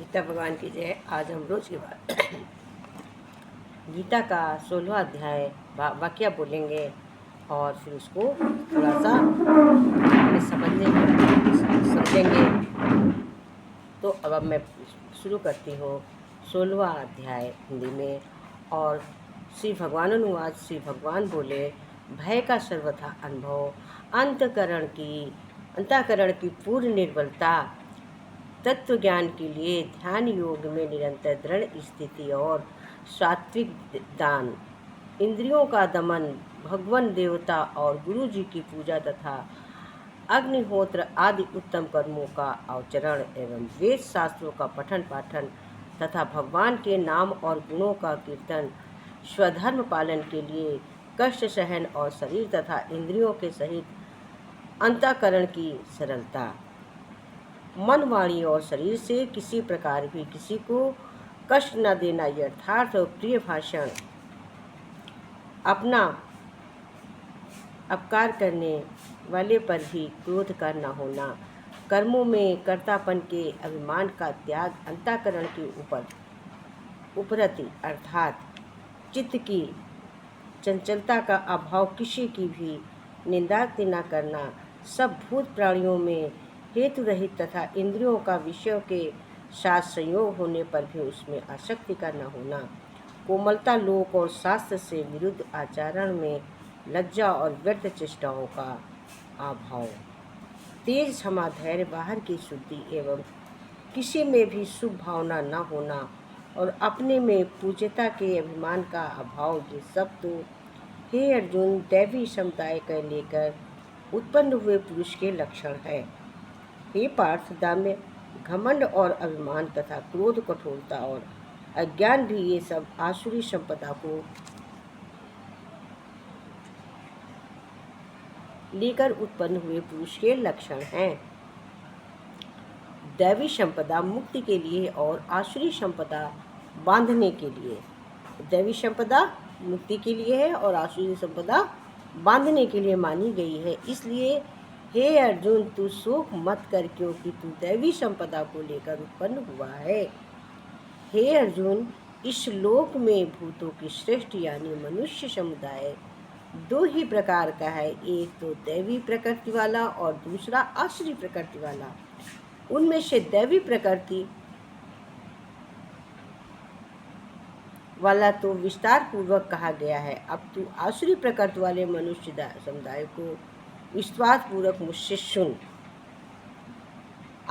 गीता भगवान की जय। आज हम रोज के बाद गीता का 16वां अध्याय वाक्य बोलेंगे और फिर उसको थोड़ा सा समझेंगे। तो अब मैं शुरू करती हूँ 16वां अध्याय हिंदी में। और श्री भगवान अनुवाद। श्री भगवान बोले, भय का सर्वथा अनुभव, अंतःकरण की पूर्ण निर्बलता, तत्व ज्ञान के लिए ध्यान योग में निरंतर दृढ़ स्थिति और सात्विक दान, इंद्रियों का दमन, भगवान देवता और गुरु जी की पूजा तथा अग्निहोत्र आदि उत्तम कर्मों का आचरण एवं वेद शास्त्रों का पठन पाठन तथा भगवान के नाम और गुणों का कीर्तन, स्वधर्म पालन के लिए कष्ट सहन और शरीर तथा इंद्रियों के सहित अंतःकरण की सरलता, मन वाणी और शरीर से किसी प्रकार भी किसी को कष्ट न देना, यथार्थ और प्रिय भाषण, अपना अपकार करने वाले पर भी क्रोध का न होना, कर्मों में कर्तापन के अभिमान का त्याग, अंतःकरण के उपरति अर्थात चित्त की चंचलता का अभाव, किसी की भी निंदा न करना, सब भूत प्राणियों में हेतु रहित तथा इंद्रियों का विषयों के साथ संयोग होने पर भी उसमें आसक्ति का न होना, कोमलता, लोक और शास्त्र से विरुद्ध आचरण में लज्जा और व्यर्थ चेष्टाओं का अभाव, तेज, क्षमा, धैर्य, बाहर की शुद्धि एवं किसी में भी शुभ भावना न होना और अपने में पूज्यता के अभिमान का अभाव, ये सब तो हे अर्जुन दैवी समुदाय का लेकर उत्पन्न हुए पुरुष के लक्षण है। हे पार्थ, दाम्य, घमंड और अभिमान तथा क्रोध, कठोरता और अज्ञान भी ये सब आसुरी संपदा को लेकर उत्पन्न हुए पुरुष के लक्षण हैं। दैवी संपदा मुक्ति के लिए और आसुरी संपदा बांधने के लिए। दैवी संपदा मुक्ति के लिए है और आसुरी संपदा बांधने के लिए मानी गई है। इसलिए हे अर्जुन, तू शोक मत कर, क्योंकि तू दैवी संपदा को लेकर उत्पन्न हुआ है। हे अर्जुन, इस लोक में भूतों की श्रेष्ठ यानी मनुष्य समुदाय दो ही प्रकार का है, एक तो दैवी प्रकृति वाला और दूसरा आसुरी प्रकृति वाला। उनमें से दैवी प्रकृति वाला तो विस्तार पूर्वक कहा गया है। अब तू आसुरी प्रकृति वाले मनुष्य समुदाय को विश्वास पूर्वक मुझसे सुन।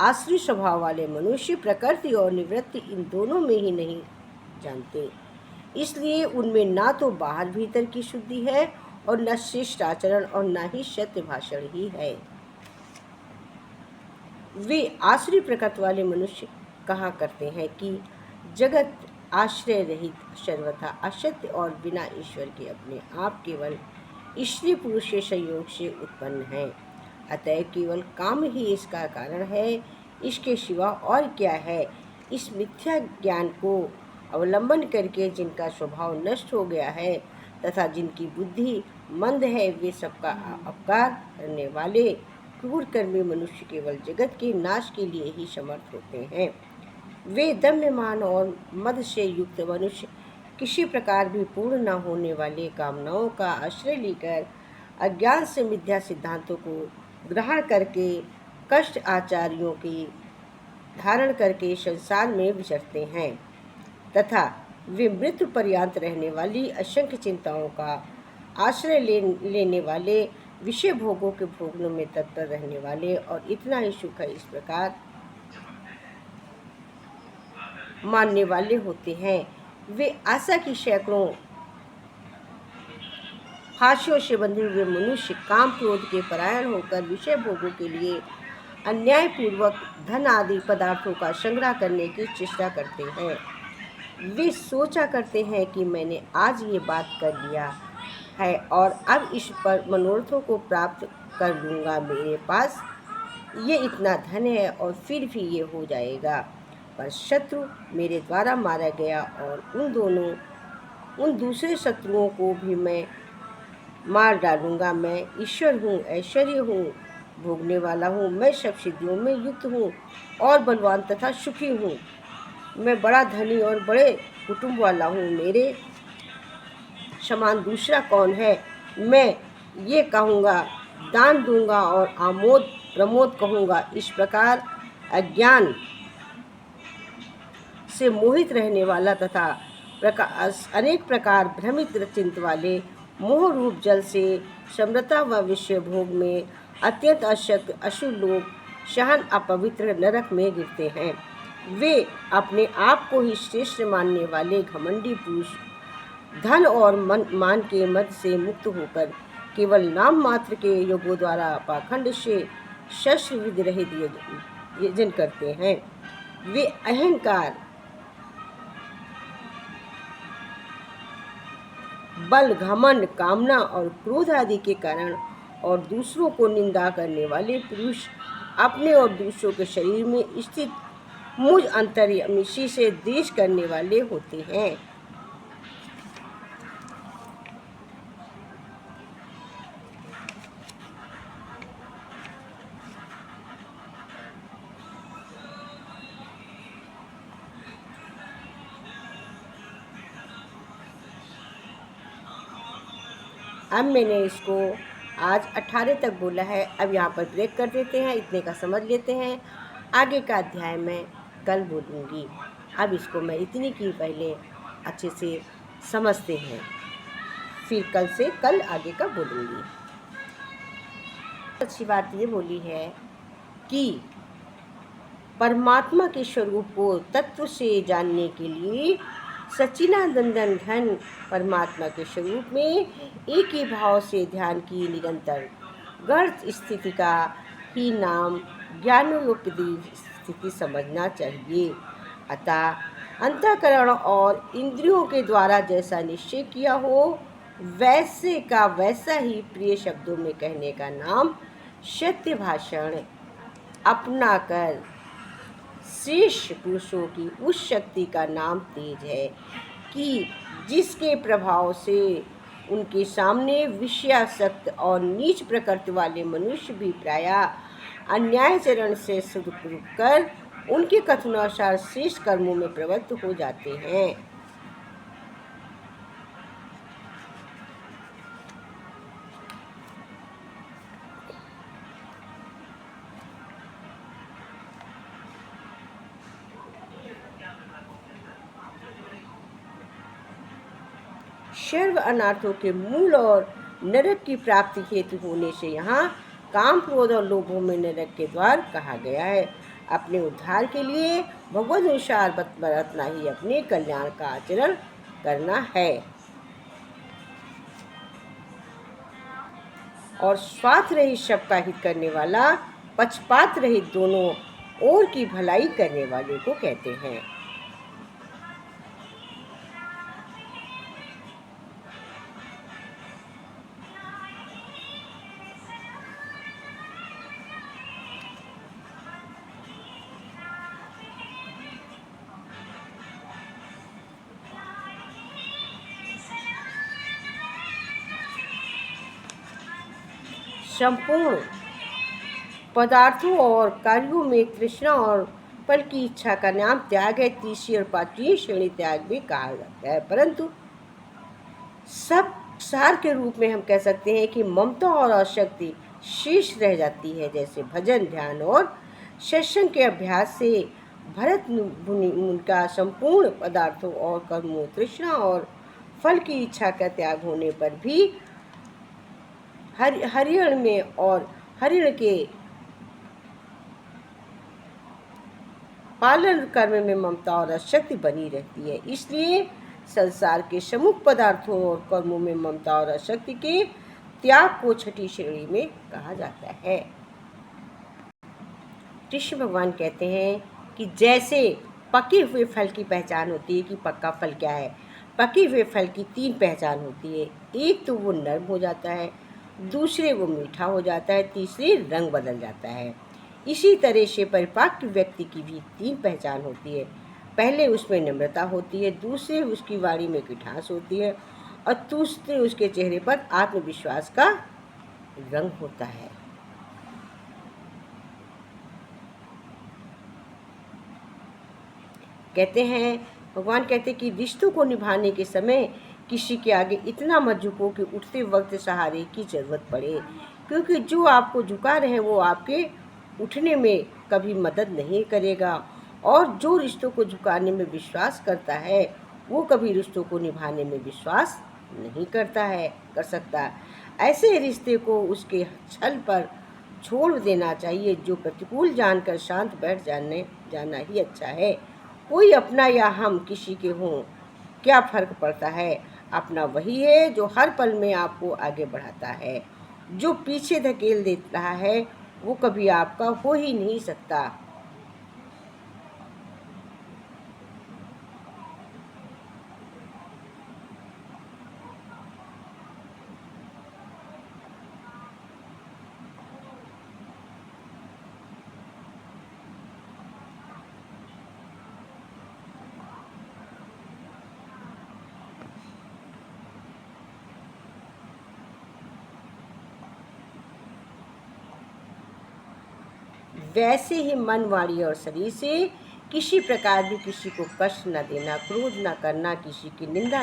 आसुरी स्वभाव वाले मनुष्य प्रकृति और निवृत्ति इन दोनों में ही नहीं जानते, इसलिए उनमें ना तो बाहर भीतर की शुद्धि है और न श्रेष्ठ आचरण और न ही सत्य भाषण ही है। वे आसुरी प्रकृति वाले मनुष्य कहा करते हैं कि जगत आश्रय रहित, सर्वथा असत्य और बिना ईश्वर के अपने आप केवल स्त्री पुरुष के संयोग से उत्पन्न है। अतः केवल काम ही इसका कारण है, इसके सिवा और क्या है। इस मिथ्या ज्ञान को अवलंबन करके जिनका स्वभाव नष्ट हो गया है तथा जिनकी बुद्धि मंद है, वे सबका अपकार करने वाले क्रूर कर्मी मनुष्य केवल जगत के नाश के लिए ही समर्थ होते हैं। वे दम्यमान और मद से युक्त मनुष्य किसी प्रकार भी पूर्ण न होने वाले कामनाओं का आश्रय लेकर अज्ञान से मिथ्या सिद्धांतों को ग्रहण करके कष्ट आचार्यों की धारण करके संसार में विचरते हैं तथा वे मृत्यु पर्यंत रहने वाली असंख्य चिंताओं का आश्रय लेने वाले, विषय भोगों के भोगने में तत्पर रहने वाले और इतना ही सुख है इस प्रकार मानने वाले होते हैं। वे आशा की सैकड़ों फांसियों से बंधे हुए मनुष्य काम क्रोध के परायण होकर विषय भोगों के लिए अन्यायपूर्वक धन आदि पदार्थों का संग्रह करने की चेष्टा करते हैं। वे सोचा करते हैं कि मैंने आज ये बात कर लिया है और अब इस पर मनोरथों को प्राप्त कर लूँगा, मेरे पास ये इतना धन है और फिर भी ये हो जाएगा। पर शत्रु मेरे द्वारा मारा गया और उन दूसरे शत्रुओं को भी मैं मार डालूंगा। मैं ईश्वर हूँ, ऐश्वर्य हूँ, भोगने वाला हूँ, मैं सब सिद्धियों में युक्त हूँ और बलवान तथा सुखी हूँ। मैं बड़ा धनी और बड़े कुटुंब वाला हूँ, मेरे समान दूसरा कौन है। मैं ये कहूँगा, दान दूंगा और आमोद प्रमोद कहूँगा। इस प्रकार अज्ञान से मोहित रहने वाला तथा अनेक प्रकार भ्रमित चिंत वाले मोह रूप जल से समृता व विषय भोग में अत्यंत अशक्त अशुभ लोग शहन अपवित्र नरक में गिरते हैं। वे अपने आप को ही श्रेष्ठ मानने वाले घमंडी पुरुष धन और मान के मद से मुक्त होकर केवल नाम मात्र के योगों द्वारा पाखंड से शस्त्र विधि रहित यजन करते हैं। वे अहंकार, बल, घमंड, कामना और क्रोध आदि के कारण और दूसरों को निंदा करने वाले पुरुष अपने और दूसरों के शरीर में स्थित मुझ अंतर्यामी से द्वेष करने वाले होते हैं। अब मैंने इसको आज 18 तक बोला है। अब यहाँ पर ब्रेक कर देते हैं, इतने का समझ लेते हैं। आगे का अध्याय मैं कल बोलूँगी। अब इसको मैं इतनी की पहले अच्छे से समझते हैं, फिर कल आगे का बोलूँगी। अच्छी बात ये बोली है कि परमात्मा के स्वरूप को तत्व से जानने के लिए सच्चिदानंदन घन परमात्मा के स्वरूप में एक ही भाव से ध्यान की निरंतर गर्त स्थिति का ही नाम ज्ञानोपदी स्थिति समझना चाहिए। अतः अंतःकरण और इंद्रियों के द्वारा जैसा निश्चय किया हो वैसे का वैसा ही प्रिय शब्दों में कहने का नाम सत्य भाषण अपनाकर श्रेष्ठ पुरुषों की उस शक्ति का नाम तेज है कि जिसके प्रभाव से उनके सामने विषयासक्त और नीच प्रकृति वाले मनुष्य भी प्रायः अन्यायचरण से सुख कर उनके कथनानुसार श्रेष्ठ कर्मों में प्रवृत्त हो जाते हैं। सर्व अनार्थों के मूल और नरक की प्राप्ति हेतु होने से यहाँ काम, क्रोध और लोभों में नरक के द्वार कहा गया है। अपने उद्धार के लिए भगवद अनुसार बरतना ही अपने कल्याण का आचरण करना है और स्वार्थ रहित सबका हित करने वाला, पक्षपात रहित दोनों ओर की भलाई करने वाले को कहते हैं। संपूर्ण पदार्थों और कार्यों में तृष्णा और फल की इच्छा का नाम त्याग है। तीसरी और पांचवी श्रेणी त्याग भी कहा जाता है, परंतु सब सार के रूप में हम कह सकते हैं कि ममता और आसक्ति शेष रह जाती है। जैसे भजन, ध्यान और सत्संग के अभ्यास से भरत मुनि का संपूर्ण पदार्थों और कर्मों, तृष्णा और फल की इच्छा का त्याग होने पर भी हरिण में और हरिण के पालन कर्म में ममता और आसक्ति बनी रहती है। इसलिए संसार के समूह पदार्थों और कर्मों में ममता और आसक्ति के त्याग को छठी श्रेणी में कहा जाता है। कृष्ण भगवान कहते हैं कि जैसे पके हुए फल की पहचान होती है कि पक्का फल क्या है, पके हुए फल की 3 पहचान होती है। एक तो वो नर्म हो जाता है, दूसरे वो मीठा हो जाता है, तीसरे रंग बदल जाता है। इसी तरह से परिपक्व व्यक्ति की भी 3 पहचान होती है। पहले उसमें नम्रता होती है, दूसरे उसकी वाणी में मिठास होती है और तीसरे उसके चेहरे पर आत्मविश्वास का रंग होता है। कहते हैं, भगवान कहते हैं कि रिश्तों को निभाने के समय किसी के आगे इतना मत झुको कि उठते वक्त सहारे की ज़रूरत पड़े, क्योंकि जो आपको झुका रहे वो आपके उठने में कभी मदद नहीं करेगा, और जो रिश्तों को झुकाने में विश्वास करता है वो कभी रिश्तों को निभाने में विश्वास नहीं कर सकता। ऐसे रिश्ते को उसके छल पर छोड़ देना चाहिए। जो प्रतिकूल जानकर शांत बैठ जाना ही अच्छा है। कोई अपना या हम किसी के हों, क्या फ़र्क पड़ता है। अपना वही है जो हर पल में आपको आगे बढ़ाता है। जो पीछे धकेल दे रहा है वो कभी आपका हो ही नहीं सकता। वैसे ही मन, वाणी और शरीर से किसी प्रकार भी किसी को कष्ट न देना, क्रोध न करना, किसी की निंदा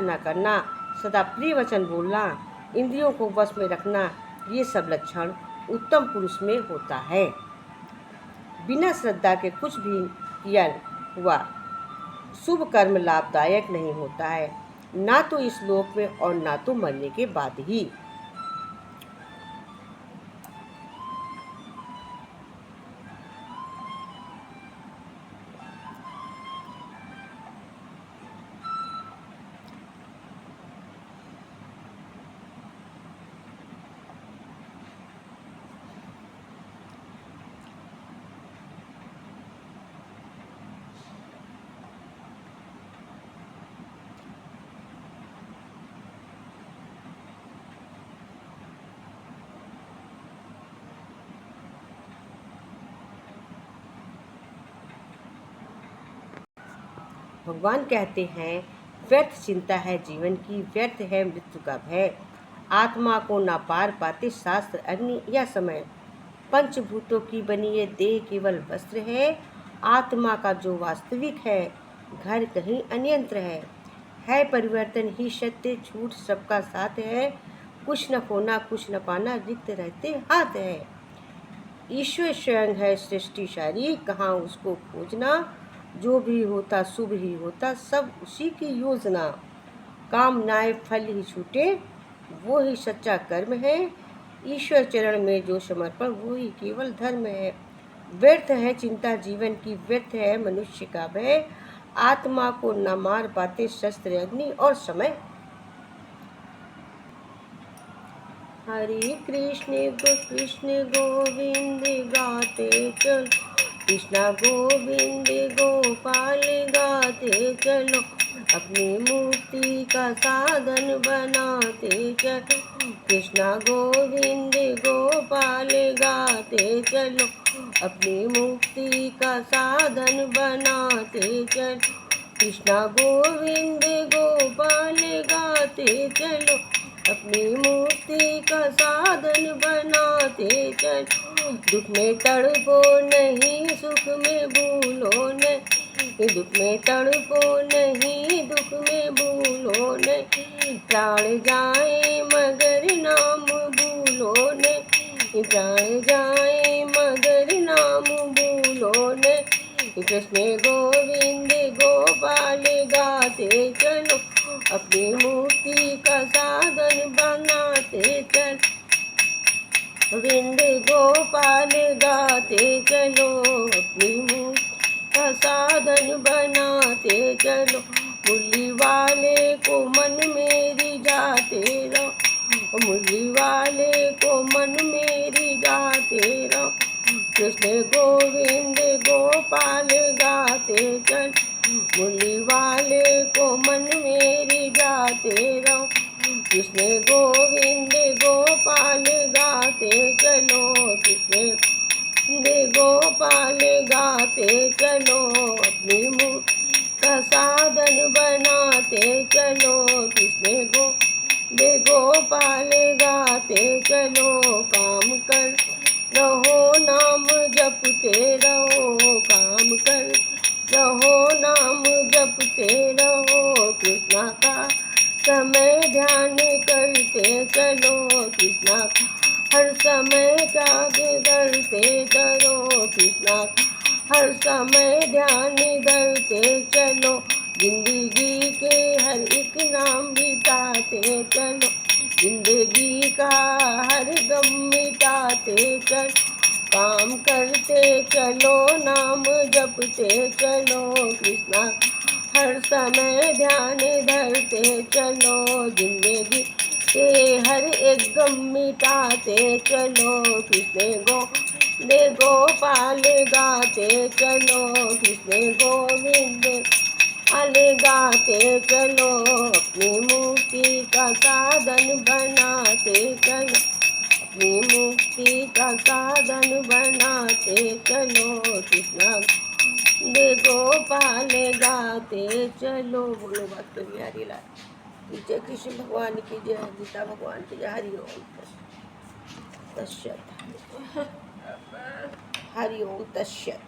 न करना, सदा प्रिय वचन बोलना, इंद्रियों को वश में रखना, ये सब लक्षण उत्तम पुरुष में होता है। बिना श्रद्धा के कुछ भी किया हुआ शुभ कर्म लाभदायक नहीं होता है, ना तो इस लोक में और ना तो मरने के बाद ही। भगवान कहते हैं, व्यर्थ चिंता है जीवन की, व्यर्थ है मृत्यु का भय। आत्मा को ना पार पाते शास्त्र, अग्नि या समय। पंचभूतों की बनी ये देह केवल वस्त्र है। आत्मा का जो वास्तविक है घर कहीं अन्यंत्र है परिवर्तन ही सत्य, झूठ सबका साथ है। कुछ न खोना कुछ न पाना, रिक्त रहते हाथ है। ईश्वर स्वयं है सृष्टिशाली, कहाँ उसको खोजना। जो भी होता शुभ ही होता, सब उसी की योजना। कामनाएं फल ही छूटे, वो ही सच्चा कर्म है। ईश्वर चरण में जो समर्पण, वो ही केवल धर्म है। व्यर्थ है चिंता जीवन की, व्यर्थ है मनुष्य का भय। आत्मा को न मार पाते शस्त्र, अग्नि और समय। हरे कृष्ण गोविंद गाते चलो, कृष्णा गोविंद गोपाल गाते चलो। अपनी मुक्ति का साधन बनाते चलो, कृष्णा गोविंद गोपाल गाते चलो। अपनी मुक्ति का साधन बनाते चलो, कृष्णा गोविंद गोपाल गाते चलो। अपनी मुक्ति का साधन बनाते चलो। दुख में तड़पो नहीं, सुख में भूलो नहीं। दुख में तड़पो नहीं, दुख में भूलो नहीं। प्राण जाए मगर नाम भूलो नहीं। प्राण जाए मगर नाम भूलो नहीं। कृष्ण गोविंद गोपाल गाते चलो, अपनी मुक्ति का साधन बनाते चल। गोविंद गोपाल गाते चलो, अपनी मुक्ति का साधन बनाते चलो। मुरली वाले को मन में रिझाते रहो, मुरली वाले को मन में रिझाते रहो। कृष्ण गोविंद गोपाल गाते चल, मुरली वाले को मन में रिझाते रहो। कृष्ण गोविंद गोपाल गाते चलो, कृष्ण गोपाल गाते चलो। अपनी मुक्ति का साधन बनाते चलो, कृष्ण गोपाल गाते चलो। काम कर रहो, नाम जपते रहो, काम कर रहो, नाम जपते रहो। कृष्णा का समय ध्यान करते चलो, कृष्णा का हर समय त्याग धरते चलो, कृष्णा का हर समय ध्यान धरते चलो। जिंदगी के हर एक नाम मिटाते चलो, जिंदगी का हर गम मिटाते चलो। काम करते चलो, नाम जपते चलो, कृष्णा हर समय ध्यान धरते चलो। जिंदगी के हर एक गम मिटाते चलो, कृष्ण गोपाल गाते चलो, कृष्ण गोविंद गाते चलो। अपनी मुक्ति का साधन बनाते चलो, अपनी मुक्ति का साधन बनाते चलो। कृष्णा गोपाल गाते चलो। बोलो भक्त बिहारी लाल जय, कृष्ण भगवान की जय, गीता भगवान की जय। हरि ओम तस्सत, हरि ओम तस्सत।